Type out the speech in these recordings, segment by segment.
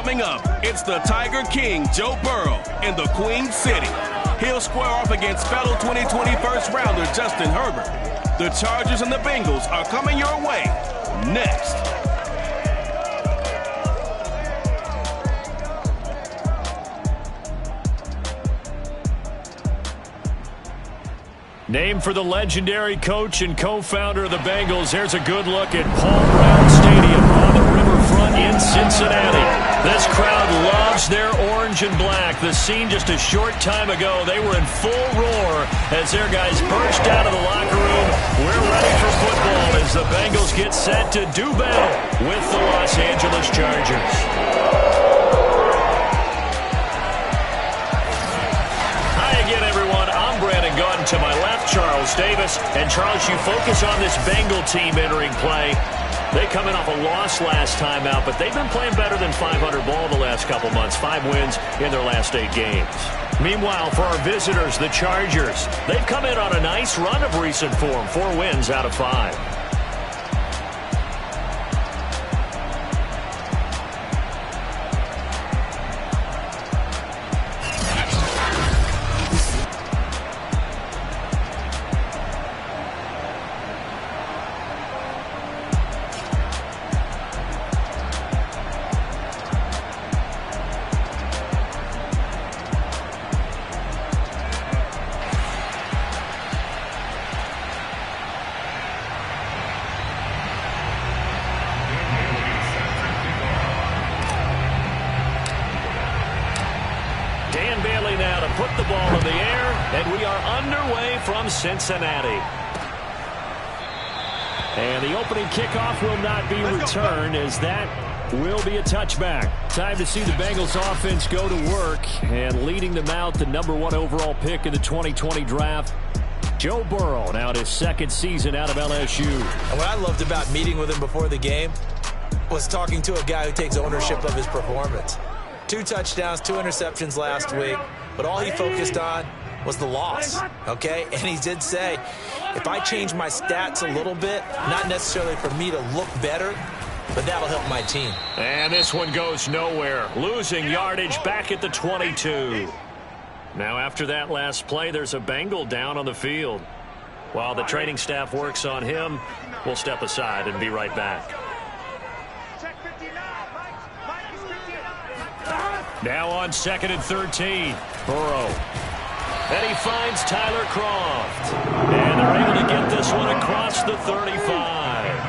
Coming up, it's the Tiger King, Joe Burrow, in the Queen City. He'll square off against fellow 2020 first-rounder Justin Herbert. The Chargers and the Bengals are coming your way next. Named for the legendary coach and co-founder of the Bengals, here's a good look at Paul Brown Stadium on the riverfront in Cincinnati. This crowd loves their orange and black. The scene just a short time ago, they were in full roar as their guys burst out of the locker room. We're ready for football as the Bengals get set to do battle with the Los Angeles Chargers. To my left, Charles Davis. And Charles, you focus on this Bengal team entering play. They come in off a loss last time out, but they've been playing better than 500 ball the last couple months. 5 wins in their last 8 games. Meanwhile, for our visitors, the Chargers, they've come in on a nice run of recent form. 4 wins out of 5. Put the ball in the air, and we are underway from Cincinnati. And the opening kickoff will not be returned, as that will be a touchback. Time to see the Bengals offense go to work, and leading them out, the #1 overall pick in the 2020 draft, Joe Burrow, now in his 2nd season out of LSU. And what I loved about meeting with him before the game was talking to a guy who takes ownership of his performance. 2 touchdowns, 2 interceptions last week. But all he focused on was the loss, okay? And he did say, if I change my stats a little bit, not necessarily for me to look better, but that'll help my team. And this one goes nowhere. Losing yardage back at the 22. Now after that last play, there's a Bengal down on the field. While the training staff works on him, we'll step aside and be right back. Now on 2nd and 13, Burrow. And he finds Tyler Croft. And they're able to get this one across the 35.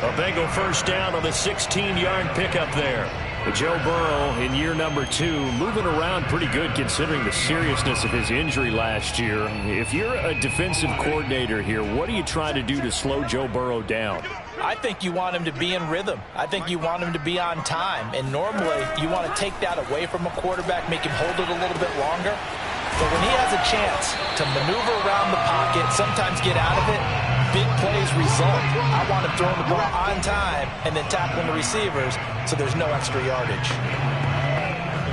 A Bengal first down on the 16-yard pickup there. Joe Burrow in year #2, moving around pretty good considering the seriousness of his injury last year. If you're a defensive coordinator here, what do you try to do to slow Joe Burrow down? I think you want him to be in rhythm. I think you want him to be on time. And normally, you want to take that away from a quarterback, make him hold it a little bit longer. But when he has a chance to maneuver around the pocket, sometimes get out of it, big plays result. I want him throwing the ball on time and then tackling the receivers so there's no extra yardage.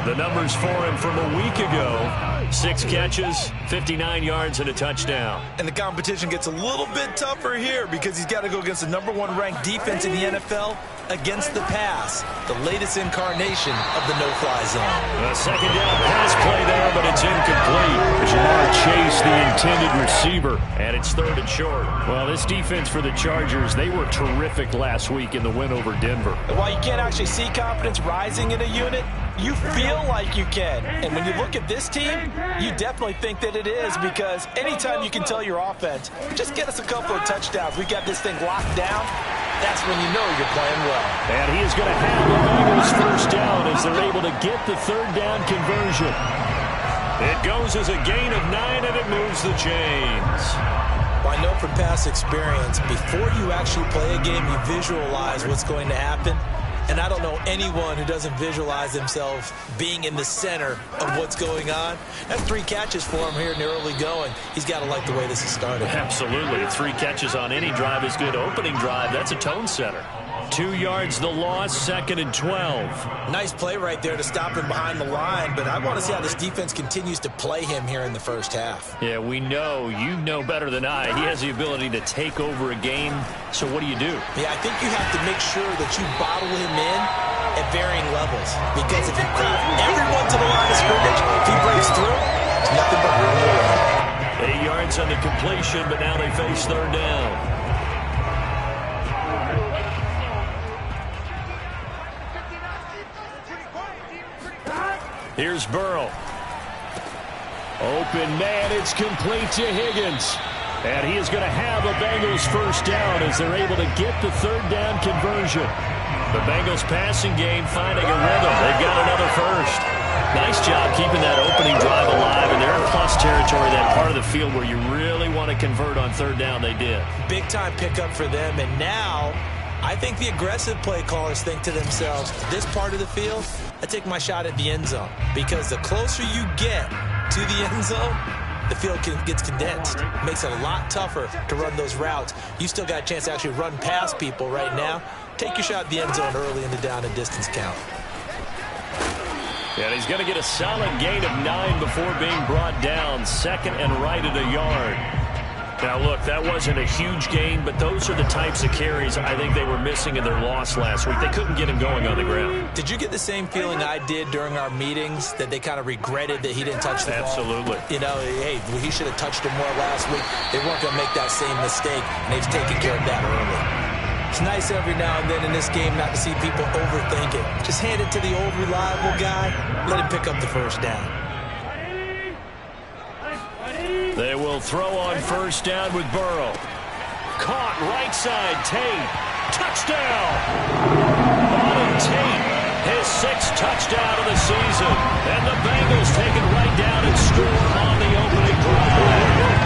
The numbers for him from a week ago: 6 catches, 59 yards, and a touchdown. And the competition gets a little bit tougher here because he's got to go against the #1 ranked defense in the NFL against the pass, the latest incarnation of the no-fly zone. A 2nd down pass play there, but it's incomplete. Jamar Chase, the intended receiver, and it's 3rd and short. Well, this defense for the Chargers, they were terrific last week in the win over Denver. And while you can't actually see confidence rising in a unit, you feel like you can. And when you look at this team, you definitely think that it is, because anytime you can tell your offense, just get us a couple of touchdowns, we got this thing locked down, that's when you know you're playing well. And he is going to have the Bengals first down as they're able to get the 3rd down conversion. It goes as a gain of 9, and it moves the chains. Well, I know from past experience, before you actually play a game, you visualize what's going to happen. And I don't know anyone who doesn't visualize themselves being in the center of what's going on. That's 3 catches for him here in the early going. He's got to like the way this is started. Absolutely. 3 catches on any drive is good. Opening drive, that's a tone setter. 2 yards the loss, 2nd and 12. Nice play right there to stop him behind the line, but I want to see how this defense continues to play him here in the first half. Yeah, we know, you know better than I, he has the ability to take over a game, so what do you do? Yeah, I think you have to make sure that you bottle him in at varying levels. Because if you crowd everyone to the line of scrimmage, if he breaks through, it's nothing but room to run. 8 yards on the completion, but now they face third down. Here's Burrow. Open man, it's complete to Higgins. And he is going to have a Bengals first down as they're able to get the third down conversion. The Bengals passing game finding a rhythm. They've got another first. Nice job keeping that opening drive alive, and they're in plus territory, that part of the field where you really want to convert on third down. They did. Big time pickup for them, and now I think the aggressive play callers think to themselves, this part of the field, I take my shot at the end zone, because the closer you get to the end zone, the field gets condensed. It makes it a lot tougher to run those routes. You still got a chance to actually run past people right now. Take your shot at the end zone early in the down and distance count. And he's going to get a solid gain of 9 before being brought down. Second and right at a yard. Now, look, that wasn't a huge gain, but those are the types of carries I think they were missing in their loss last week. They couldn't get him going on the ground. Did you get the same feeling I did during our meetings, that they kind of regretted that he didn't touch the ball? Absolutely. You know, hey, he should have touched him more last week. They weren't going to make that same mistake, and they've taken care of that early. It's nice every now and then in this game not to see people overthink it. Just hand it to the old reliable guy. Let him pick up the first down. They will throw on first down with Burrow. Caught right side, Tate. Touchdown! Bottom Tate, his 6th touchdown of the season. And the Bengals take it right down and score on the opening drive.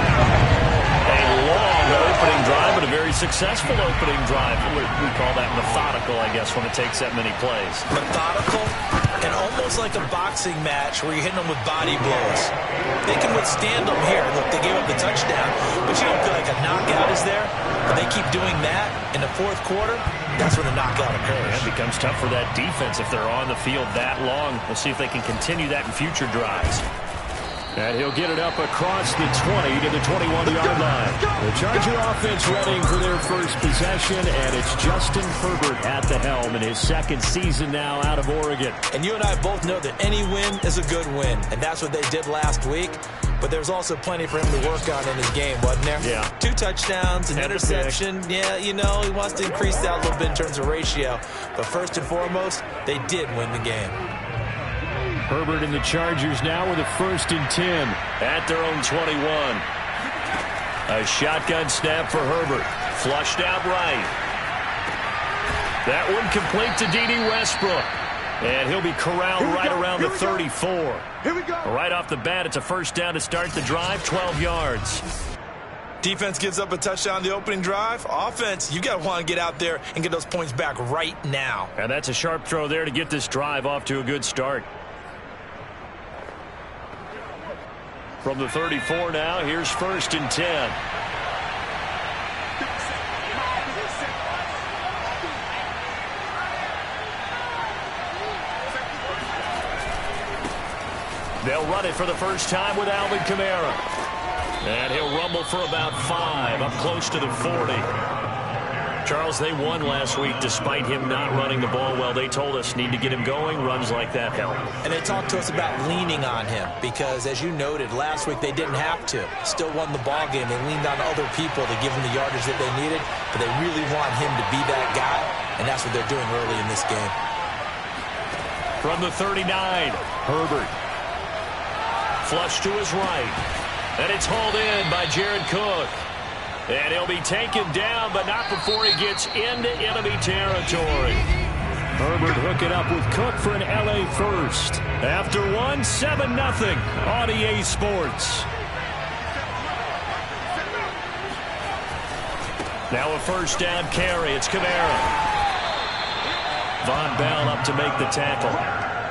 A long opening drive, but a very successful opening drive. We call that methodical, I guess, when it takes that many plays. Methodical and almost like a boxing match where you're hitting them with body blows. They can withstand them here. Look, they gave up the touchdown, but you don't feel like a knockout is there. But they keep doing that in the fourth quarter, that's when the knockout occurs. It becomes tough for that defense if they're on the field that long. We'll see if they can continue that in future drives. And he'll get it up across the 20 to the 21-yard line. The Charger offense running for their first possession, and it's Justin Herbert at the helm in his 2nd season now out of Oregon. And you and I both know that any win is a good win, and that's what they did last week. But there's also plenty for him to work on in his game, wasn't there? Yeah. 2 touchdowns, an interception. Yeah, you know, he wants to increase that a little bit in terms of ratio. But first and foremost, they did win the game. Herbert and the Chargers now with a 1st and 10 at their own 21. A shotgun snap for Herbert. Flushed out right. That one complete to D.D. Westbrook. And he'll be corralled right around the 34. Here we go. Right off the bat, it's a first down to start the drive, 12 yards. Defense gives up a touchdown the opening drive. Offense, you got to want to get out there and get those points back right now. And that's a sharp throw there to get this drive off to a good start. From the 34 now, here's 1st and 10. They'll run it for the first time with Alvin Kamara. And he'll rumble for about 5, up close to the 40. Charles, they won last week despite him not running the ball well. They told us need to get him going. Runs like that help. And they talked to us about leaning on him because, as you noted, last week they didn't have to. Still won the ball game. They leaned on other people to give them the yardage that they needed, but they really want him to be that guy, and that's what they're doing early in this game. From the 39, Herbert. Flush to his right. And it's hauled in by Jared Cook. And he'll be taken down, but not before he gets into enemy territory. Herbert hooking up with Cook for an LA first. After one, 7-0 on EA Sports. Now a first down carry. It's Kamara. Von Bell up to make the tackle.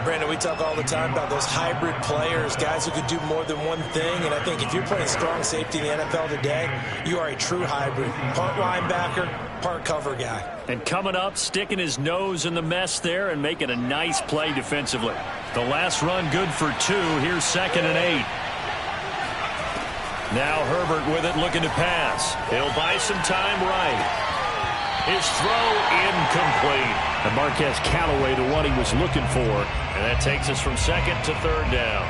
Brandon, we talk all the time about those hybrid players, guys who could do more than one thing. And I think if you're playing strong safety in the NFL today, you are a true hybrid. Part linebacker, part cover guy. And coming up, sticking his nose in the mess there and making a nice play defensively. The last run good for 2. Here's 2nd and 8. Now Herbert with it, looking to pass. He'll buy some time right. His throw incomplete. And Marquez Callaway, the one he was looking for. And that takes us from second to third down.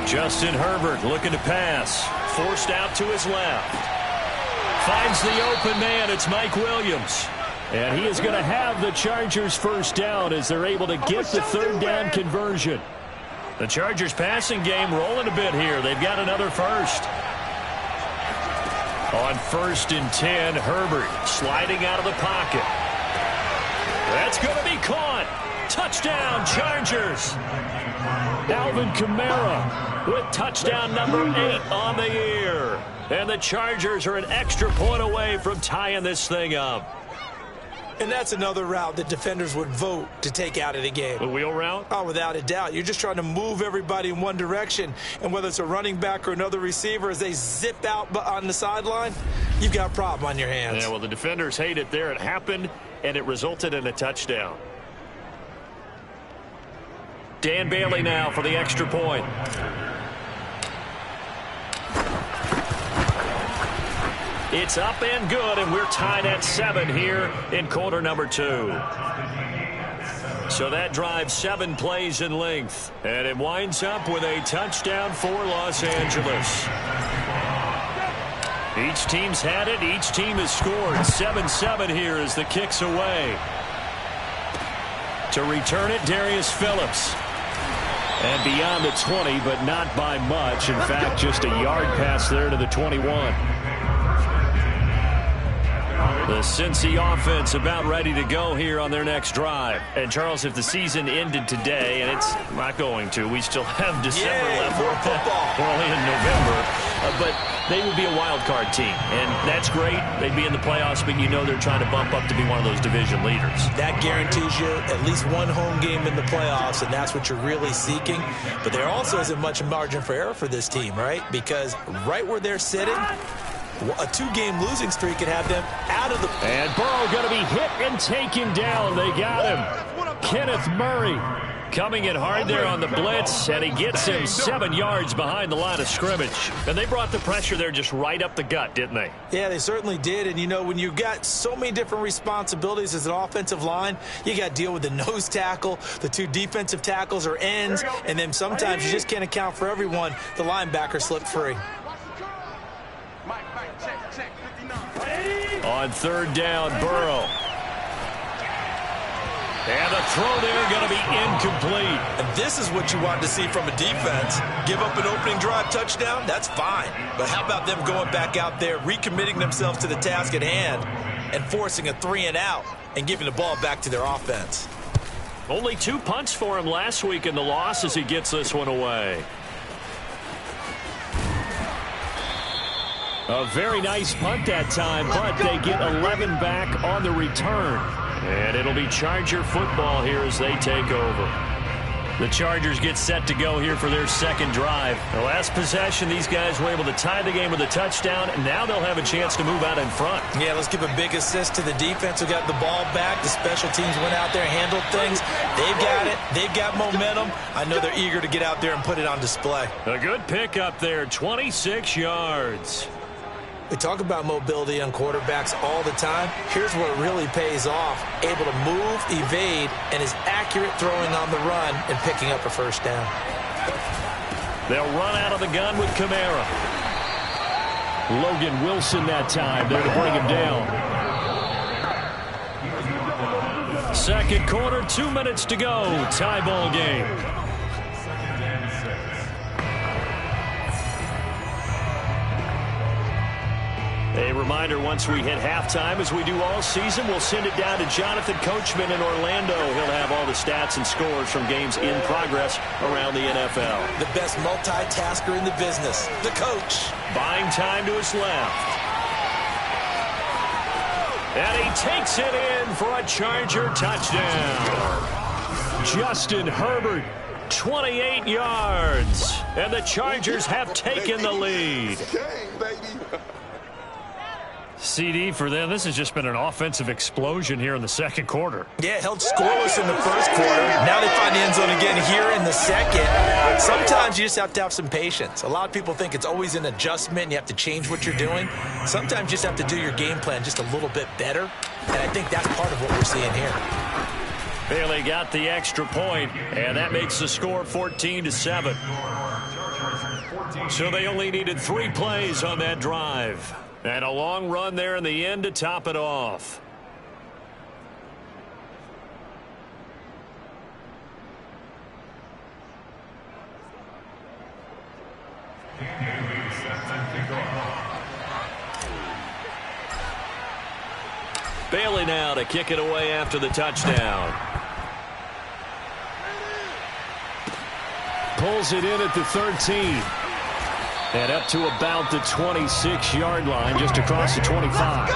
Justin Herbert looking to pass. Forced out to his left. Finds the open man. It's Mike Williams. And he is going to have the Chargers first down as they're able to get the third down conversion. The Chargers passing game rolling a bit here. They've got another first. On 1st and 10, Herbert sliding out of the pocket. That's going to be caught. Touchdown, Chargers. Alvin Kamara with touchdown number 8 on the year. And the Chargers are an extra point away from tying this thing up. And that's another route that defenders would vote to take out of the game. The wheel route? Oh, without a doubt. You're just trying to move everybody in one direction. And whether it's a running back or another receiver, as they zip out on the sideline, you've got a problem on your hands. Yeah, well, the defenders hate it there. It happened, and it resulted in a touchdown. Dan Bailey now for the extra point. It's up and good, and we're tied at 7 here in quarter number 2. So that drives 7 plays in length, and it winds up with a touchdown for Los Angeles. Each team's had it. Each team has scored. 7-7 here as the kick's away. To return it, Darius Phillips. And beyond the 20, but not by much. In fact, just a yard pass there to the 21. The Cincy offense about ready to go here on their next drive. And, Charles, if the season ended today, and it's not going to, we still have December left. We're only in November. But they would be a wild card team. And that's great. They'd be in the playoffs, but you know they're trying to bump up to be one of those division leaders. That guarantees you at least one home game in the playoffs, and that's what you're really seeking. But there also isn't much margin for error for this team, right? Because right where they're sitting, a 2-game losing streak could have them out of the... And Burrow going to be hit and taken down. They got him. Kenneth Murray coming in hard there on the blitz, and he gets him 7 yards behind the line of scrimmage. And they brought the pressure there just right up the gut, didn't they? Yeah, they certainly did. And, you know, when you've got so many different responsibilities as an offensive line, you got to deal with the nose tackle, the 2 defensive tackles or ends, and then sometimes you just can't account for everyone. The linebacker slipped free. On 3rd down, Burrow. And the throw there going to be incomplete. And this is what you want to see from a defense. Give up an opening drive touchdown, that's fine. But how about them going back out there, recommitting themselves to the task at hand, and forcing a 3-and-out and giving the ball back to their offense? Only 2 punts for him last week in the loss as he gets this one away. A very nice punt that time, but they get 11 back on the return. And it'll be Charger football here as they take over. The Chargers get set to go here for their 2nd drive. The last possession, these guys were able to tie the game with a touchdown, and now they'll have a chance to move out in front. Yeah, let's give a big assist to the defense who got the ball back. The special teams went out there, handled things. They've got it. They've got momentum. I know they're eager to get out there and put it on display. A good pick up there, 26 yards. We talk about mobility on quarterbacks all the time. Here's where it really pays off. Able to move, evade, and is accurate throwing on the run and picking up a first down. They'll run out of the gun with Kamara. Logan Wilson that time there to bring him down. 2nd quarter, 2 minutes to go. Tie ball game. A reminder, once we hit halftime, as we do all season, we'll send it down to Jonathan Coachman in Orlando. He'll have all the stats and scores from games in progress around the NFL. The best multitasker in the business, the coach. Buying time to his left. And he takes it in for a Charger touchdown. Justin Herbert, 28 yards. And the Chargers have taken the lead. CD, for them, this has just been an offensive explosion here in the second quarter. Yeah, held scoreless in the first quarter. Now they find the end zone again here in the second. Sometimes you just have to have some patience. A lot of people think it's always an adjustment and you have to change what you're doing. Sometimes you just have to do your game plan just a little bit better, and I think that's part of what we're seeing here. Bailey got the extra point, and that makes the score 14-7. So they only needed 3 plays on that drive. And a long run there in the end to top it off. Bailey now to kick it away after the touchdown. Pulls it in at the 13. And up to about the 26-yard line, just across the 25.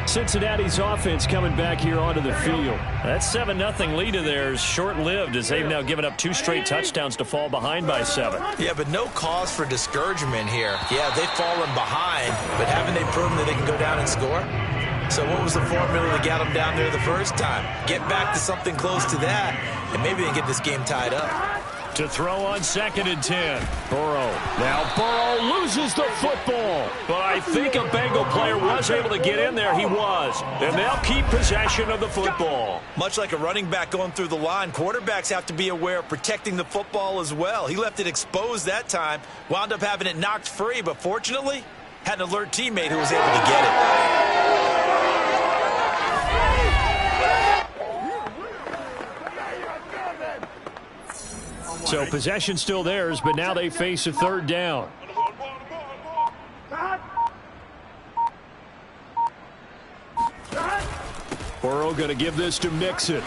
Cincinnati's offense coming back here onto the field. That 7-0 lead of theirs short-lived as they've now given up 2 straight touchdowns to fall behind by 7. Yeah, but no cause for discouragement here. Yeah, they've fallen behind, but haven't they proven that they can go down and score? So what was the formula that got them down there the first time? Get back to something close to that, and maybe they can get this game tied up. To throw on 2nd and 10. Burrow. Now Burrow loses the football. But I think a Bengal player was able to get in there. He was. And they'll keep possession of the football. Much like a running back going through the line, quarterbacks have to be aware of protecting the football as well. He left it exposed that time, wound up having it knocked free, but fortunately, had an alert teammate who was able to get it. So possession still theirs, but now they face a 3rd down. Burrow going to give this to Mixon.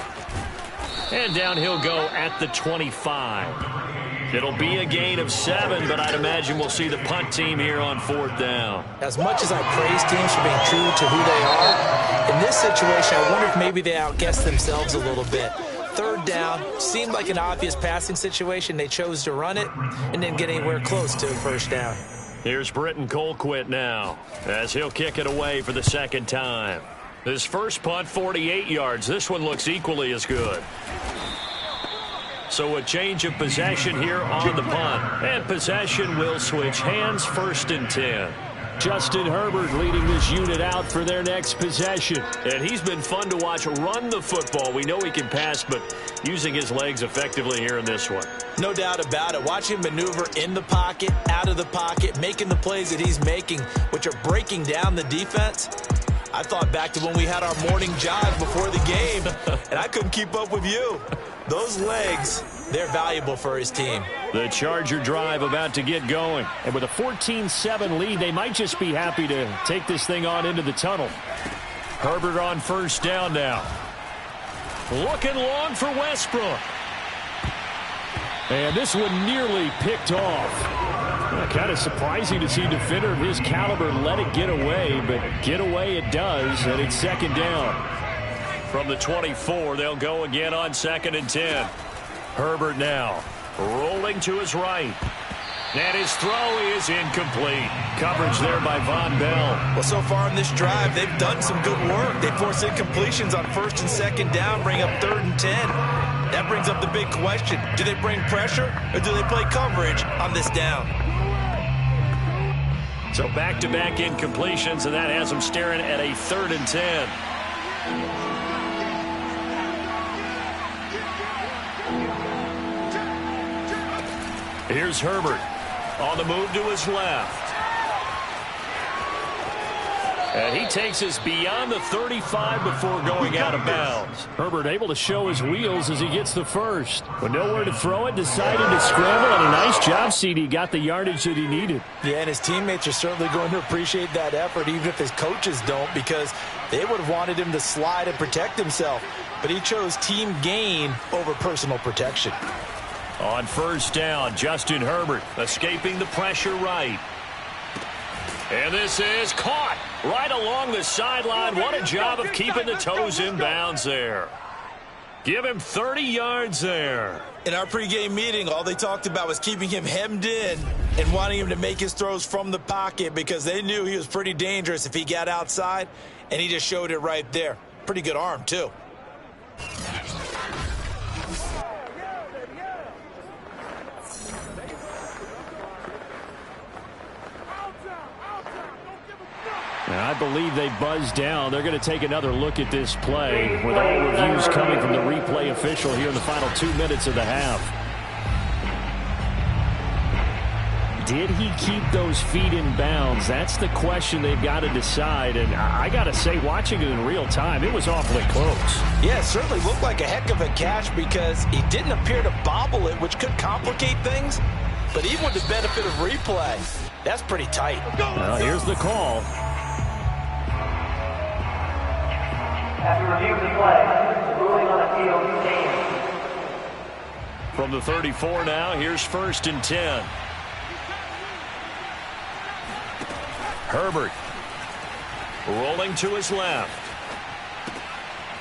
And down he'll go at the 25. It'll be a gain of 7, but I'd imagine we'll see the punt team here on 4th down. As much as I praise teams for being true to who they are, in this situation, I wonder if maybe they outguessed themselves a little bit. 3rd down, seemed like an obvious passing situation. They chose to run it and didn't get anywhere close to a 1st down. Here's Britton Colquitt now as he'll kick it away for the 2nd time. His first punt, 48 yards. This one looks equally as good. So a change of possession here on the punt. And possession will switch hands, 1st and 10. Justin Herbert leading this unit out for their next possession. And he's been fun to watch run the football. We know he can pass, but using his legs effectively here in this one. No doubt about it. Watch him maneuver in the pocket, out of the pocket, making the plays that he's making, which are breaking down the defense. I thought back to when we had our morning jog before the game, and I couldn't keep up with you. Those legs, they're valuable for his team. The Charger drive about to get going. And with a 14-7 lead, they might just be happy to take this thing on into the tunnel. Herbert on 1st down now. Looking long for Westbrook. And this one nearly picked off. Kind of surprising to see a defender of his caliber let it get away, but get away it does, and it's 2nd down. From the 24, they'll go again on 2nd and 10. Herbert now rolling to his right. And his throw is incomplete. Coverage there by Von Bell. Well, so far in this drive, they've done some good work. They force incompletions on 1st and 2nd down, bring up 3rd and 10. That brings up the big question. Do they bring pressure or do they play coverage on this down? So back-to-back incompletions, and that has them staring at a 3rd and 10. Here's Herbert on the move to his left. And he takes us beyond the 35 before going out of bounds. Herbert able to show his wheels as he gets the first. With nowhere to throw it, decided to scramble, and a nice job, CD. Got the yardage that he needed. Yeah, and his teammates are certainly going to appreciate that effort, even if his coaches don't, because they would have wanted him to slide and protect himself. But he chose team gain over personal protection. On 1st down, Justin Herbert escaping the pressure right. And this is caught right along the sideline. What a job of keeping the toes in bounds there. Give him 30 yards there. In our pregame meeting, all they talked about was keeping him hemmed in and wanting him to make his throws from the pocket because they knew he was pretty dangerous if he got outside, and he just showed it right there. Pretty good arm, too. I believe they buzzed down. They're going to take another look at this play with all reviews coming from the replay official here in the final 2 minutes of the half. Did he keep those feet in bounds? That's the question they've got to decide. And I got to say, watching it in real time, it was awfully close. Yeah, it certainly looked like a heck of a catch because he didn't appear to bobble it, which could complicate things. But even with the benefit of replay, that's pretty tight. Well, here's the call. After review of the play, the ruling on the field stands. From the 34 now, here's 1st and 10. Herbert rolling to his left.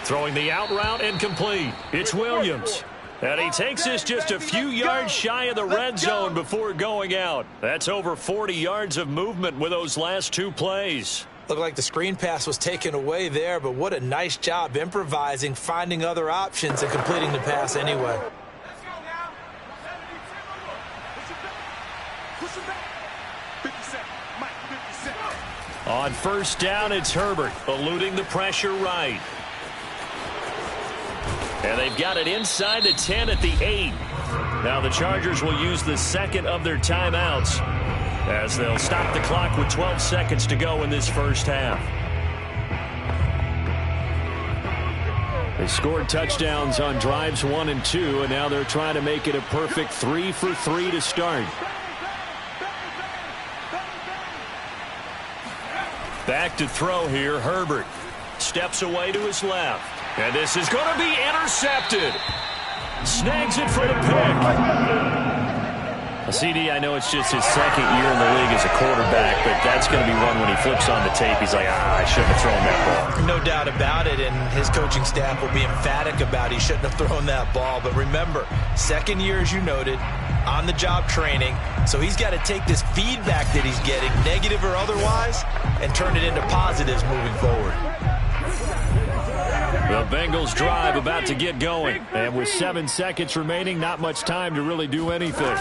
Throwing the out route and complete. It's Williams. And he takes this just a few yards shy of the red zone before going out. That's over 40 yards of movement with those last 2 plays. Looked like the screen pass was taken away there, but what a nice job improvising, finding other options, and completing the pass anyway. On 1st down, it's Herbert, eluding the pressure right. And they've got it inside the 10 at the 8. Now the Chargers will use the 2nd of their timeouts as they'll stop the clock with 12 seconds to go in this first half. They scored touchdowns on drives 1 and 2, and now they're trying to make it a perfect 3 for 3 to start. Back to throw here, Herbert. Steps away to his left. And this is going to be intercepted. Snags it for the pick. CD, I know it's just his 2nd year in the league as a quarterback, but that's going to be one when he flips on the tape. He's like, I shouldn't have thrown that ball. No doubt about it, and his coaching staff will be emphatic about he shouldn't have thrown that ball. But remember, 2nd year, as you noted, on-the-job training, so he's got to take this feedback that he's getting, negative or otherwise, and turn it into positives moving forward. The Bengals drive about to get going. And with 7 seconds remaining, not much time to really do anything.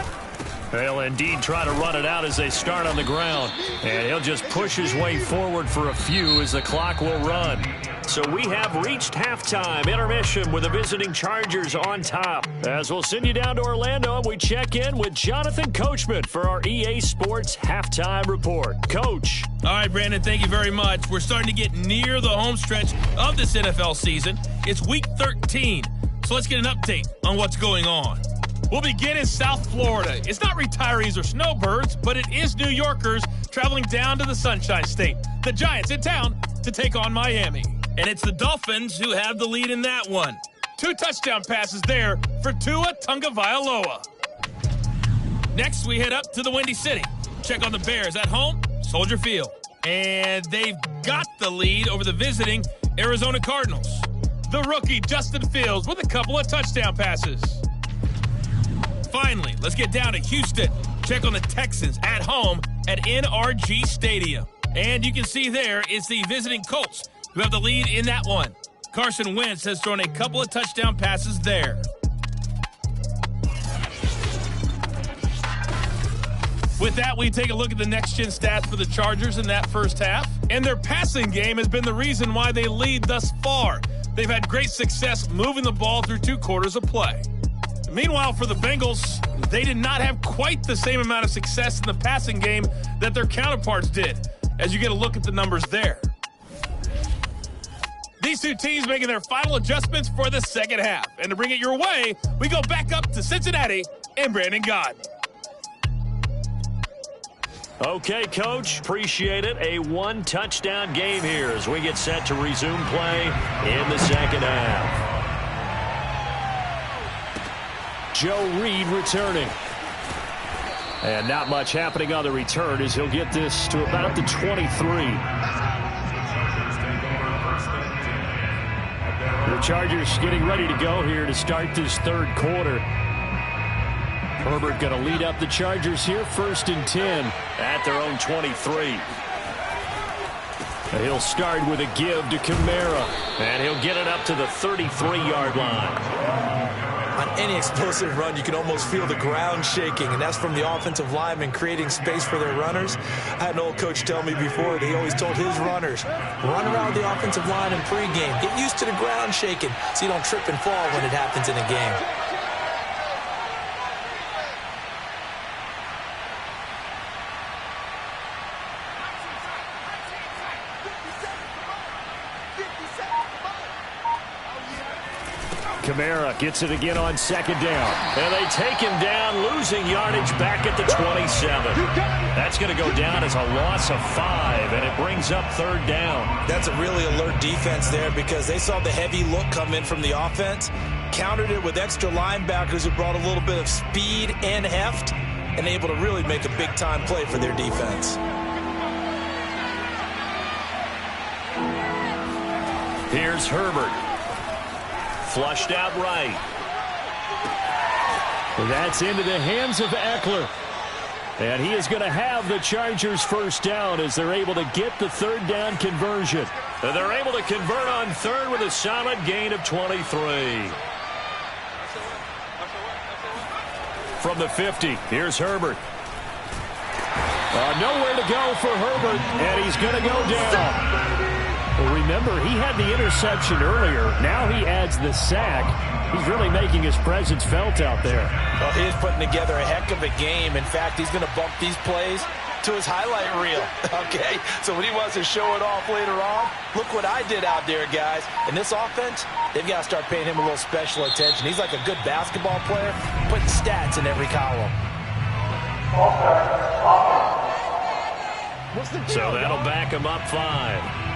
They'll indeed try to run it out as they start on the ground. And he'll just push his way forward for a few as the clock will run. So we have reached halftime. Intermission with the visiting Chargers on top. As we'll send you down to Orlando and we check in with Jonathan Coachman for our EA Sports Halftime Report. Coach. All right, Brandon, thank you very much. We're starting to get near the home stretch of this NFL season. It's Week 13, so let's get an update on what's going on. We'll begin in South Florida. It's not retirees or snowbirds, but it is New Yorkers traveling down to the Sunshine State. The Giants in town to take on Miami. And it's the Dolphins who have the lead in that one. 2 touchdown passes there for Tua Tagovailoa. Next, we head up to the Windy City. Check on the Bears at home, Soldier Field. And they've got the lead over the visiting Arizona Cardinals. The rookie, Justin Fields, with a couple of touchdown passes. Finally, let's get down to Houston. Check on the Texans at home at NRG Stadium. And you can see there it's the visiting Colts who have the lead in that one. Carson Wentz has thrown a couple of touchdown passes there. With that, we take a look at the next-gen stats for the Chargers in that first half. And their passing game has been the reason why they lead thus far. They've had great success moving the ball through 2 quarters of play. Meanwhile, for the Bengals, they did not have quite the same amount of success in the passing game that their counterparts did, as you get a look at the numbers there. These 2 teams making their final adjustments for the second half. And to bring it your way, we go back up to Cincinnati and Brandon Gott. Okay, Coach, appreciate it. A 1-touchdown game here as we get set to resume play in the second half. Joe Reed returning. And not much happening on the return as he'll get this to about the 23. The Chargers getting ready to go here to start this third quarter. Herbert going to lead up the Chargers here, 1st and 10. At their own 23. He'll start with a give to Kamara. And he'll get it up to the 33-yard line. On any explosive run, you can almost feel the ground shaking, and that's from the offensive linemen creating space for their runners. I had an old coach tell me before, he always told his runners, run around the offensive line in pregame. Get used to the ground shaking so you don't trip and fall when it happens in a game. Kamara gets it again on 2nd down. And they take him down, losing yardage back at the 27. That's going to go down as a loss of 5, and it brings up 3rd down. That's a really alert defense there because they saw the heavy look come in from the offense, countered it with extra linebackers who brought a little bit of speed and heft, and able to really make a big-time play for their defense. Here's Herbert. Flushed out right. That's into the hands of Eckler. And he is going to have the Chargers 1st down as they're able to get the 3rd down conversion. And they're able to convert on 3rd with a solid gain of 23. From the 50, here's Herbert. Nowhere to go for Herbert, and he's going to go down. Well, remember, he had the interception earlier. Now he adds the sack. He's really making his presence felt out there. Well, he is putting together a heck of a game. In fact, he's going to bump these plays to his highlight reel. Okay, so when he wants to show it off later on, look what I did out there, guys. And this offense, they've got to start paying him a little special attention. He's like a good basketball player, putting stats in every column. So that'll back him up 5.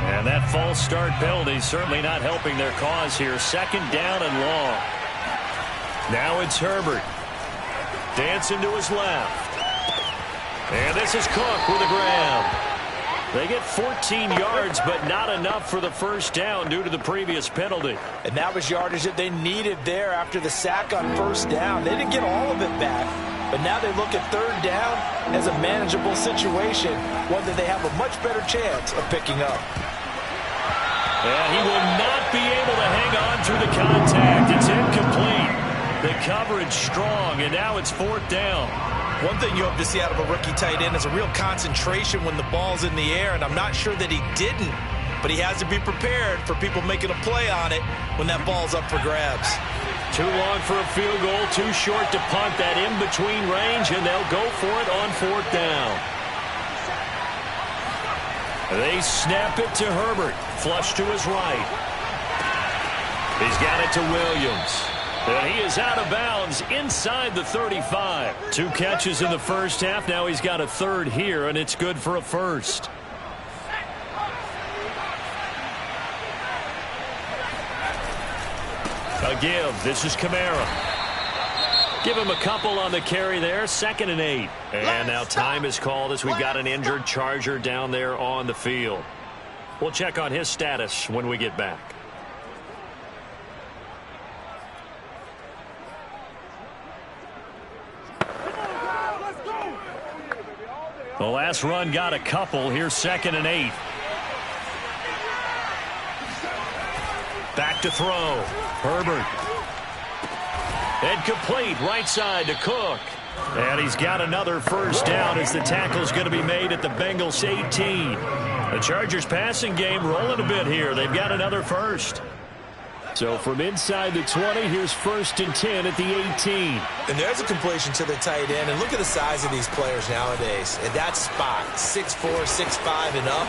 And that false start penalty certainly not helping their cause here. 2nd down and long. Now it's Herbert. Dancing to his left. And this is Cook with a grab. They get 14 yards, but not enough for the 1st down due to the previous penalty. And that was yardage that they needed there after the sack on 1st down. They didn't get all of it back, but now they look at 3rd down as a manageable situation, one that they have a much better chance of picking up. And he will not be able to hang on through the contact. It's incomplete. The coverage strong, and now it's 4th down. One thing you hope to see out of a rookie tight end is a real concentration when the ball's in the air, and I'm not sure that he didn't, but he has to be prepared for people making a play on it when that ball's up for grabs. Too long for a field goal, too short to punt. That in-between range, and they'll go for it on 4th down. They snap it to Herbert. Flush to his right. He's got it to Williams. And he is out of bounds inside the 35. 2 catches in the 1st half. Now he's got a 3rd here, and it's good for a 1st. A give. This is Kamara. Give him a couple on the carry there. 2nd and 8. And now time is called as we've got an injured Charger down there on the field. We'll check on his status when we get back. The last run got a couple. Here's 2nd and 8. Back to throw. Herbert. Incomplete. Right side to Cook. And he's got another 1st down as the tackle's going to be made at the Bengals 18. The Chargers passing game rolling a bit here. They've got another 1st. So from inside the 20, here's 1st and 10 at the 18. And there's a completion to the tight end. And look at the size of these players nowadays. At that spot, 6'4", 6'5", and up.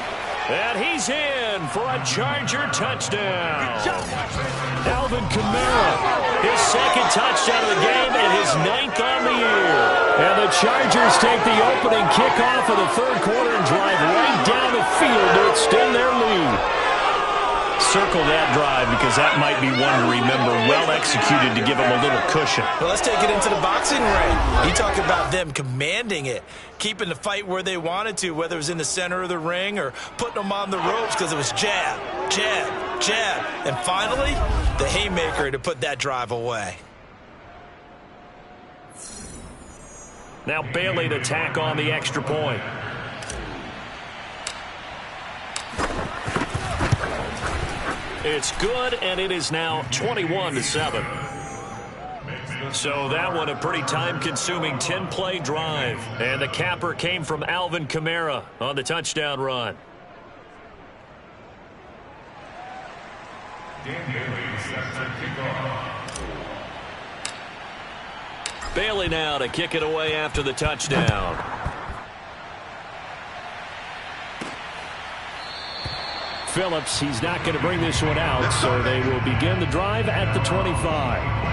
And he's in for a Charger touchdown. Alvin Kamara. His 2nd touchdown of the game and his 9th on the year. And the Chargers take the opening kickoff of the 3rd quarter and drive right down the field to extend their lead. Circle that drive because that might be one to remember. Well executed to give them a little cushion. Well, let's take it into the boxing ring. You talk about them commanding it, keeping the fight where they wanted to, whether it was in the center of the ring or putting them on the ropes because it was jab, jab, jab, and finally, the haymaker to put that drive away. Now Bailey to tack on the extra point. It's good, and it is now 21-7. So that one a pretty time-consuming 10-play drive. And the capper came from Alvin Kamara on the touchdown run. Bailey now to kick it away after the touchdown. Phillips, he's not going to bring this one out, so they will begin the drive at the 25.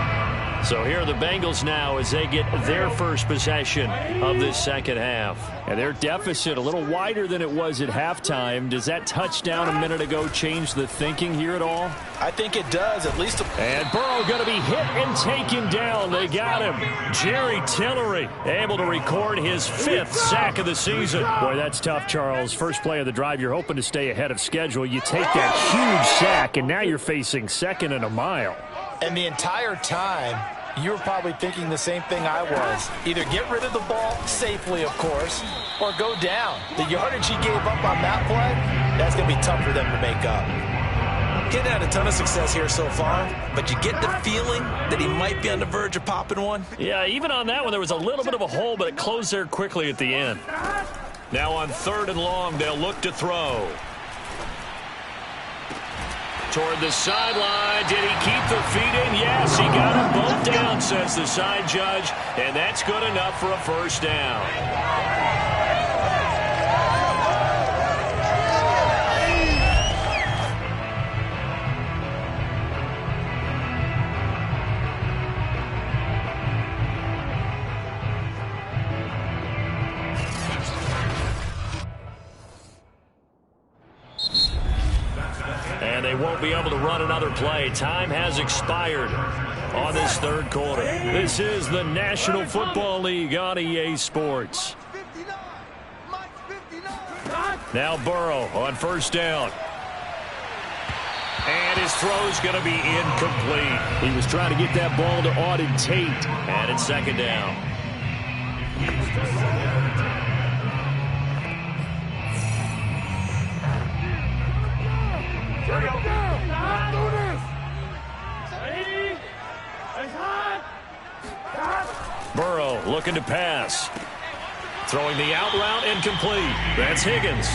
So here are the Bengals now as they get their first possession of this second half. And their deficit a little wider than it was at halftime. Does that touchdown a minute ago change the thinking here at all? I think it does, at least. And Burrow going to be hit and taken down. They got him. Jerry Tillery able to record his 5th sack of the season. Boy, that's tough, Charles. First play of the drive, you're hoping to stay ahead of schedule. You take that huge sack, and now you're facing 2nd and a mile. And the entire time, you were probably thinking the same thing I was. Either get rid of the ball safely, of course, or go down. The yardage he gave up on that play, that's going to be tough for them to make up. Getting had a ton of success here so far, but you get the feeling that he might be on the verge of popping one. Yeah, even on that one, there was a little bit of a hole, but it closed there quickly at the end. Now on 3rd and long, they'll look to throw. Toward the sideline. Did he keep the feet in? Yes, he got them both down, says the side judge, and that's good enough for a first down. And they won't be able to run another play. Time has expired on this 3rd quarter. This is the National Football League on EA Sports. Now Burrow on 1st down. And his throw's going to be incomplete. He was trying to get that ball to Auden Tate. And it's 2nd down. Burrow looking to pass. Throwing the out route incomplete. That's Higgins.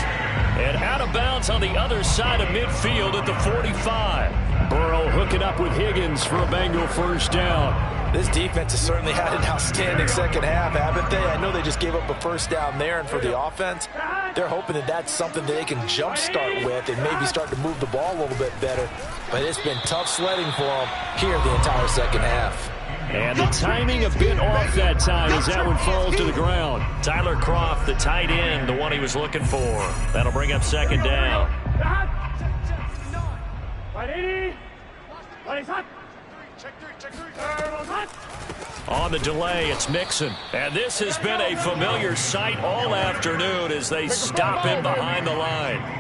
And out of bounds on the other side of midfield at the 45. Burrow hooking up with Higgins for a Bengal first down. This defense has certainly had an outstanding second half, haven't they? I know they just gave up a first down there, and for the offense, they're hoping that that's something that they can jumpstart with and maybe start to move the ball a little bit better. But it's been tough sledding for them here the entire second half. And the timing a bit off that time as that one falls to the ground. Tyler Kroft, the tight end, the one he was looking for. That'll bring up 2nd down. On the delay, it's Mixon. And this has been a familiar sight all afternoon as they stop him behind the line.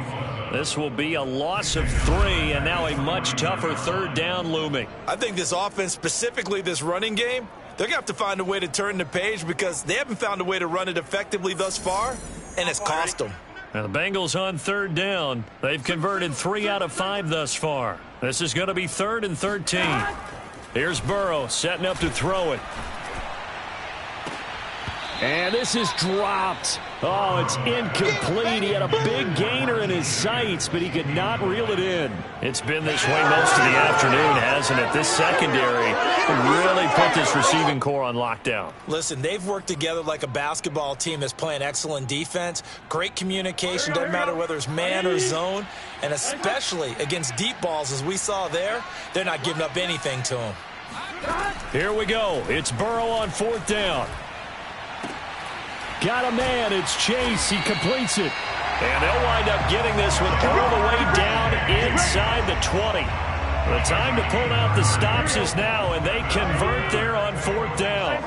This will be a loss of 3, and now a much tougher 3rd down looming. I think this offense, specifically this running game, they're going to have to find a way to turn the page because they haven't found a way to run it effectively thus far, and it's cost them. Now the Bengals on 3rd down. They've converted 3 out of 5 thus far. This is going to be 3rd and 13. Here's Burrow setting up to throw it. And this is dropped. Oh, it's incomplete. He had a big gainer in his sights, but he could not reel it in. It's been this way most of the afternoon, hasn't it? This secondary really put this receiving core on lockdown. Listen, they've worked together like a basketball team that's playing excellent defense. Great communication, doesn't matter whether it's man or zone. And especially against deep balls, as we saw there, they're not giving up anything to them. Here we go. It's Burrow on 4th down. Got a man. It's Chase. He completes it. And they'll wind up getting this one all the way down inside the 20. The time to pull out the stops is now, and they convert there on 4th down.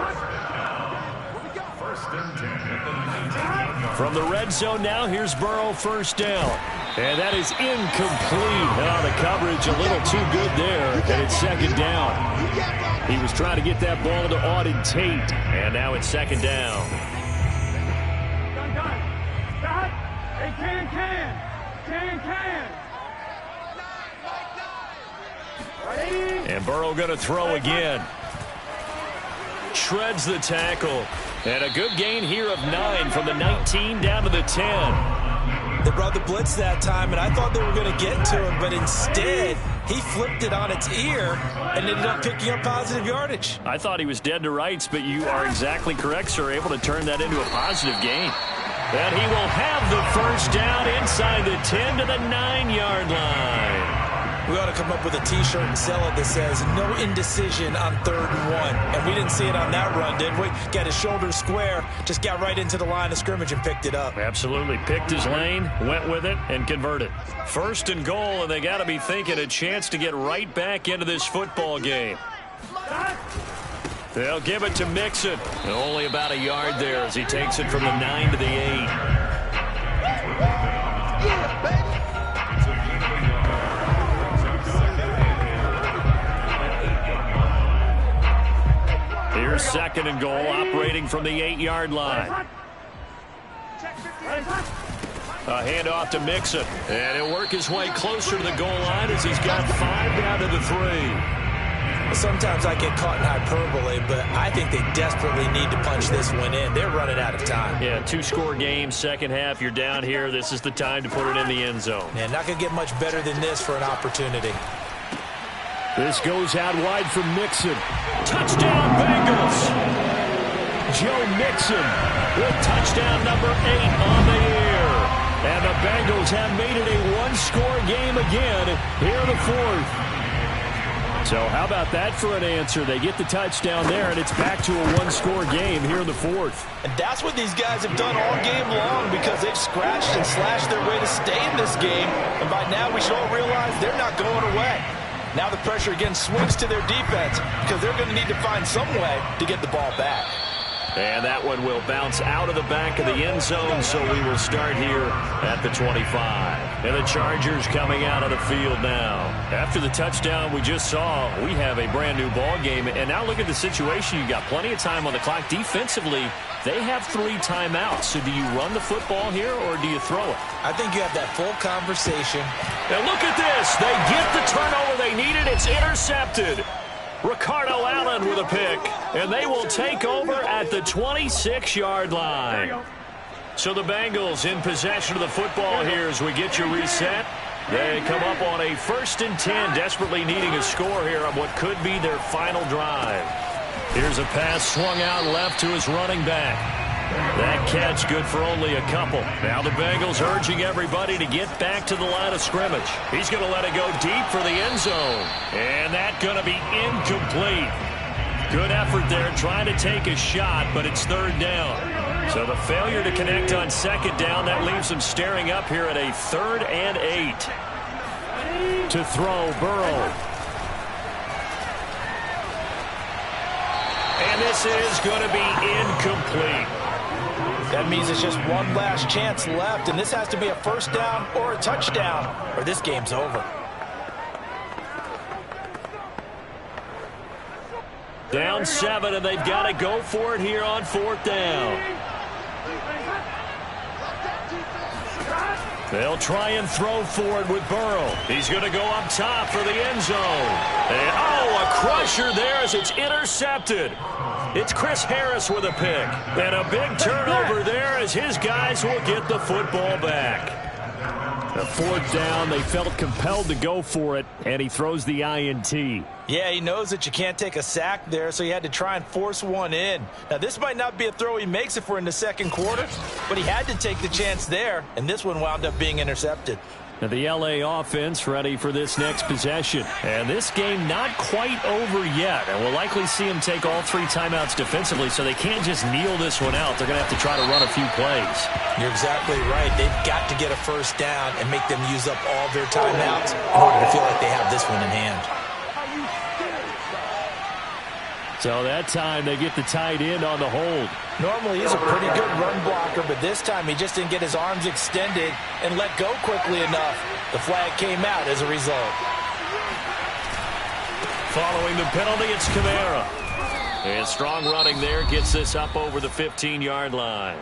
From the red zone now, here's Burrow 1st down. And that is incomplete. Oh, the coverage a little too good there, and it's second down. He was trying to get that ball to Auden Tate, and now it's second down. And Burrow going to throw again. Shreds the tackle. And a good gain here of 9 from the 19 down to the 10. They brought the blitz that time, and I thought they were going to get to him, but instead he flipped it on its ear and ended up picking up positive yardage. I thought he was dead to rights, but you are exactly correct, sir, able to turn that into a positive gain. And he will have the first down inside the 10 to the 9-yard line. We ought to come up with a T-shirt and sell it that says, no indecision on 3rd and 1. And we didn't see it on that run, did we? Got his shoulders square, just got right into the line of scrimmage and picked it up. Absolutely. Picked his lane, went with it, and converted. 1st and goal, and they got to be thinking a chance to get right back into this football game. They'll give it to Mixon. Only about a yard there as he takes it from the 9 to the 8. Here's 2nd and goal, operating from the 8-yard line. A handoff to Mixon, and he'll work his way closer to the goal line as he's got 5 down to the 3. Sometimes I get caught in hyperbole, but I think they desperately need to punch this one in. They're running out of time. Yeah, 2-score game, second half, you're down here. This is the time to put it in the end zone. Yeah, not going to get much better than this for an opportunity. This goes out wide for Mixon. Touchdown, Bengals! Joe Mixon with touchdown number 8 on the year. And the Bengals have made it a 1-score game again here in the 4th. So how about that for an answer? They get the touchdown there, and it's back to a 1-score game here in the 4th. And that's what these guys have done all game long because they've scratched and slashed their way to stay in this game. And by now we should all realize they're not going away. Now the pressure again swings to their defense because they're going to need to find some way to get the ball back. And that one will bounce out of the back of the end zone, so we will start here at the 25. And the Chargers coming out of the field now. After the touchdown we just saw, we have a brand-new ball game. And now look at the situation. You've got plenty of time on the clock. Defensively, they have 3 timeouts. So do you run the football here or do you throw it? I think you have that full conversation. And look at this. They get the turnover they needed. It's intercepted. Ricardo Allen with a pick, and they will take over at the 26-yard line. So the Bengals in possession of the football here as we get you reset. They come up on a 1st and 10, desperately needing a score here on what could be their final drive. Here's a pass swung out left to his running back. That catch good for only a couple. Now the Bengals urging everybody to get back to the line of scrimmage. He's going to let it go deep for the end zone. And that's going to be incomplete. Good effort there trying to take a shot, but it's 3rd down. So the failure to connect on 2nd down, that leaves them staring up here at a 3rd and 8. To throw, Burrow. And this is going to be incomplete. That means it's just one last chance left, and this has to be a 1st down or a touchdown, or this game's over. Down 7, and they've got to go for it here on 4th down. They'll try and throw forward with Burrow. He's going to go up top for the end zone. And, a crusher there as it's intercepted. It's Chris Harris with a pick. And a big turnover there as his guys will get the football back. A 4th down, they felt compelled to go for it, and he throws the INT. Yeah, he knows that you can't take a sack there, so he had to try and force one in. Now, this might not be a throw he makes if we're in the 2nd quarter, but he had to take the chance there, and this one wound up being intercepted. Now the LA offense ready for this next possession. And this game not quite over yet. And we'll likely see them take all 3 timeouts defensively, so they can't just kneel this one out. They're going to have to try to run a few plays. You're exactly right. They've got to get a 1st down and make them use up all their timeouts in order to feel like they have this one in hand. So that time they get the tight end on the hold. Normally he's a pretty good run blocker, but this time he just didn't get his arms extended and let go quickly enough. The flag came out as a result. Following the penalty, it's Kamara. And strong running there gets this up over the 15-yard line.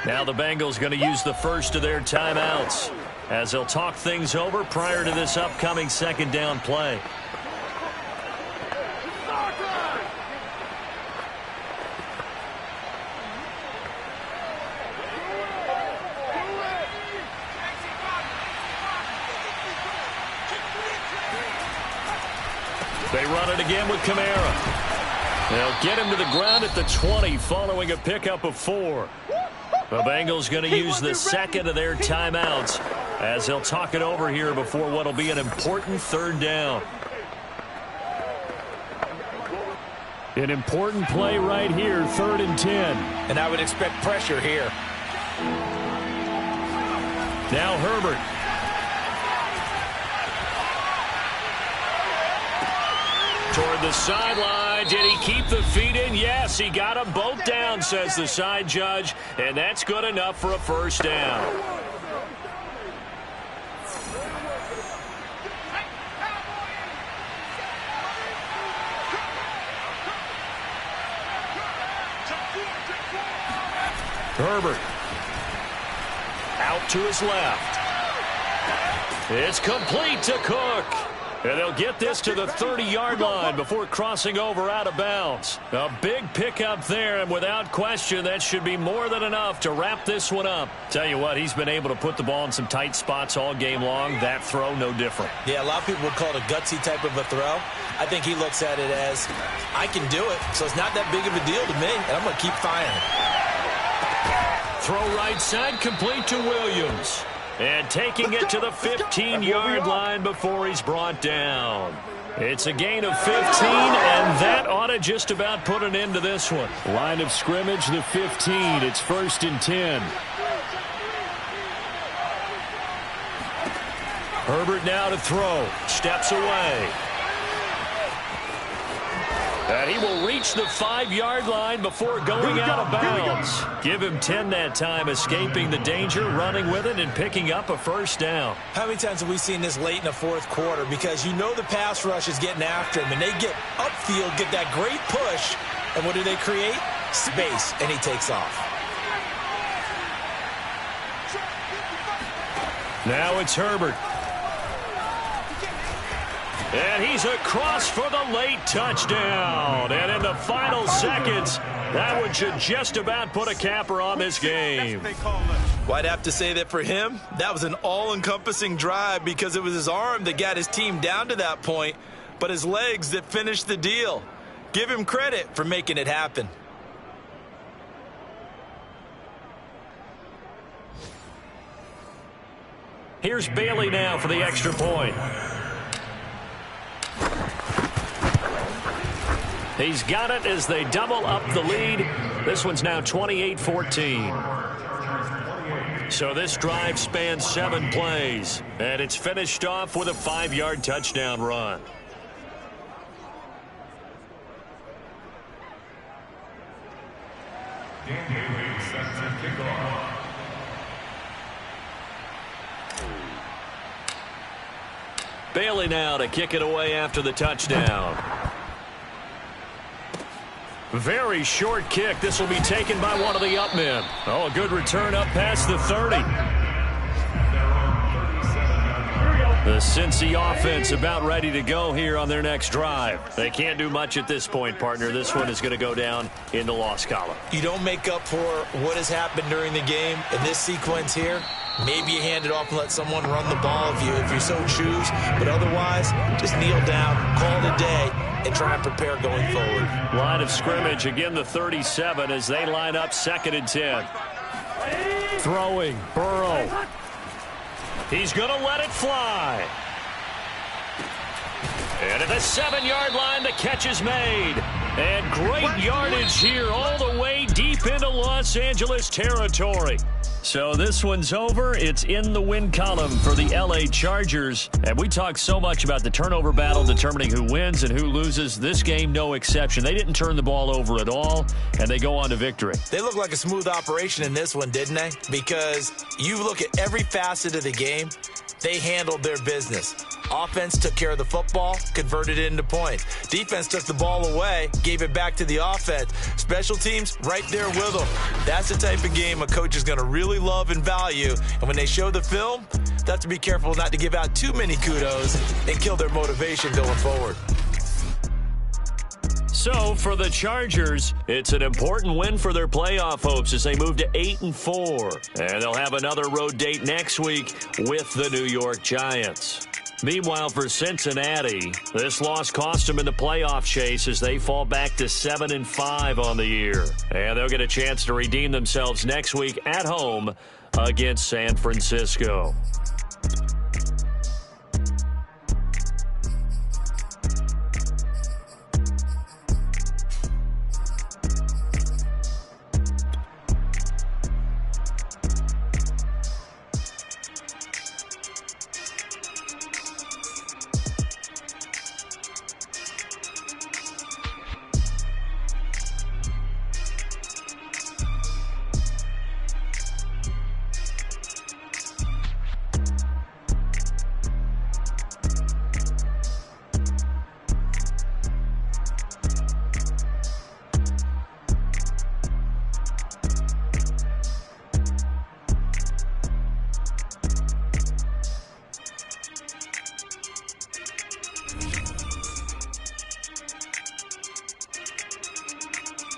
Now the Bengals going to use the first of their timeouts as they'll talk things over prior to this upcoming second down play. They run it again with Kamara. They'll get him to the ground at the 20 following a pickup of 4. The Bengals going to use the second of their timeouts as they'll talk it over here before what will be an important third down. An important play right here, 3rd and 10. And I would expect pressure here. Now Herbert. Toward the sideline. Did he keep the feet in? Yes, he got them both down, says the side judge. And that's good enough for a first down. Herbert. Out to his left. It's complete to Cook. And they'll get this to the 30-yard line before crossing over out of bounds. A big pickup there, and without question, that should be more than enough to wrap this one up. Tell you what, he's been able to put the ball in some tight spots all game long. That throw, no different. Yeah, a lot of people would call it a gutsy type of a throw. I think he looks at it as, I can do it, so it's not that big of a deal to me, and I'm going to keep firing. Throw right side, complete to Williams. And taking it to the 15-yard line before he's brought down. It's a gain of 15, and that ought to just about put an end to this one. Line of scrimmage, the 15. It's 1st and 10. Herbert now to throw. Steps away. And he will reach the 5-yard line before going out of bounds. Give him 10 that time, escaping the danger, running with it, and picking up a first down. How many times have we seen this late in the fourth quarter? Because you know the pass rush is getting after him, and they get upfield, get that great push, and what do they create? Space, and he takes off. Now it's Herbert. And he's across for the late touchdown. And in the final seconds, that one should just about put a capper on this game. Well, I'd have to say that for him, that was an all-encompassing drive because it was his arm that got his team down to that point, but his legs that finished the deal. Give him credit for making it happen. Here's Bailey now for the extra point. He's got it as they double up the lead. This one's now 28-14. So this drive spans 7 plays, and it's finished off with a 5-yard touchdown run. Bailey now to kick it away after the touchdown. Very short kick. This will be taken by one of the up men. Oh, a good return up past the 30. The Cincy offense about ready to go here on their next drive. They can't do much at this point, partner. This one is going to go down in the loss column. You don't make up for what has happened during the game in this sequence here. Maybe you hand it off and let someone run the ball if you so choose. But otherwise, just kneel down, call it a day, and try and prepare going forward. Line of scrimmage, again the 37 as they line up 2nd and 10. Throwing, Burrow. He's going to let it fly. And at the 7-yard line, the catch is made. And great yardage here all the way deep into Los Angeles territory. So this one's over. It's in the win column for the L.A. Chargers. And we talk so much about the turnover battle determining who wins and who loses. This game, no exception. They didn't turn the ball over at all, and they go on to victory. They look like a smooth operation in this one, didn't they? Because you look at every facet of the game, they handled their business. Offense took care of the football, converted it into points. Defense took the ball away, gave it back to the offense. Special teams, right there with them. That's the type of game a coach is going to really love and value. And when they show the film, they have to be careful not to give out too many kudos and kill their motivation going forward. So for the Chargers, it's an important win for their playoff hopes as they move to 8-4. And they'll have another road date next week with the New York Giants. Meanwhile, for Cincinnati, this loss cost them in the playoff chase as they fall back to 7-5 on the year. And they'll get a chance to redeem themselves next week at home against San Francisco.